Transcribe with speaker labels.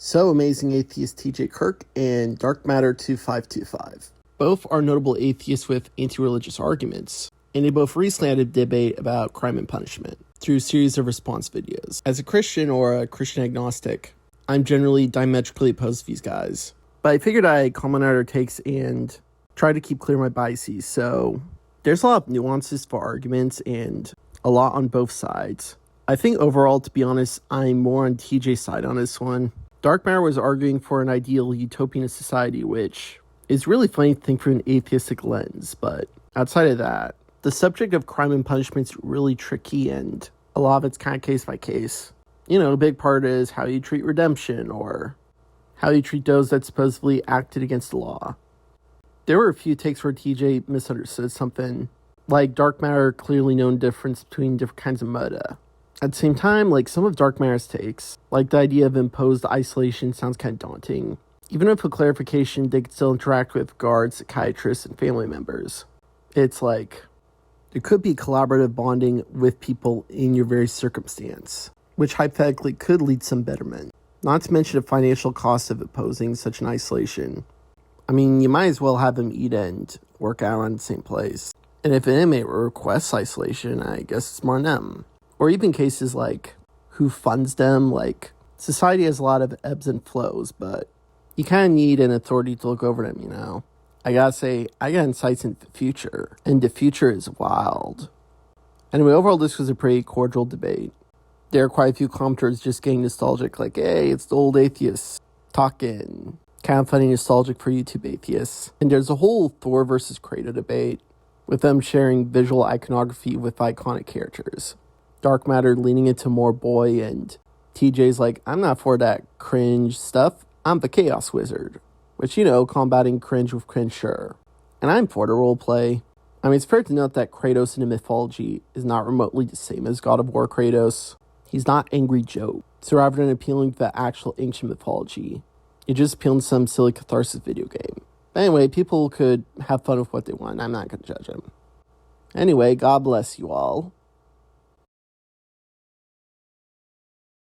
Speaker 1: So Amazing Atheist TJ Kirk and Darkmatter2525. Both are notable atheists with anti-religious arguments, and they both recently had a debate about crime and punishment through a series of response videos. As a Christian or a Christian agnostic, I'm generally diametrically opposed to these guys. But I figured I'd comment on their takes and try to keep clear my biases, so there's a lot of nuances for arguments and a lot on both sides. I think overall, to be honest, I'm more on TJ's side on this one. Darkmatter was arguing for an ideal utopian society, which is really funny to think through an atheistic lens, but outside of that, the subject of crime and punishment is really tricky, and a lot of it's kind of case by case. You know, a big part is how you treat redemption, or how you treat those that supposedly acted against the law. There were a few takes where TJ misunderstood something, like Darkmatter clearly known difference between different kinds of murder. At the same time, like some of Darkmatter's takes, like the idea of imposed isolation sounds kind of daunting. Even with a clarification, they could still interact with guards, psychiatrists, and family members. It's like, there could be collaborative bonding with people in your very circumstance, which hypothetically could lead to some betterment. Not to mention the financial cost of imposing such an isolation. I mean, you might as well have them eat and work out in the same place. And if an inmate requests isolation, I guess it's more on them. Or even cases like who funds them, like society has a lot of ebbs and flows, but you kind of need an authority to look over them, you know. I gotta say, I got insights into the future, and the future is wild. Anyway, overall this was a pretty cordial debate. There are quite a few commenters just getting nostalgic, like, hey, it's the old atheists talking. Kind of funny nostalgic for YouTube atheists. And there's a whole Thor versus Kratos debate, with them sharing visual iconography with iconic characters. Darkmatter leaning into more boy, and TJ's like, I'm not for that cringe stuff. I'm the Chaos Wizard. Which, you know, combating cringe with cringe, sure. And I'm for the roleplay. I mean, it's fair to note that Kratos in the mythology is not remotely the same as God of War Kratos. He's not Angry Joe. So rather than appealing to the actual ancient mythology, it just appealed to some silly catharsis video game. But anyway, people could have fun with what they want. I'm not going to judge them. Anyway, God bless you all.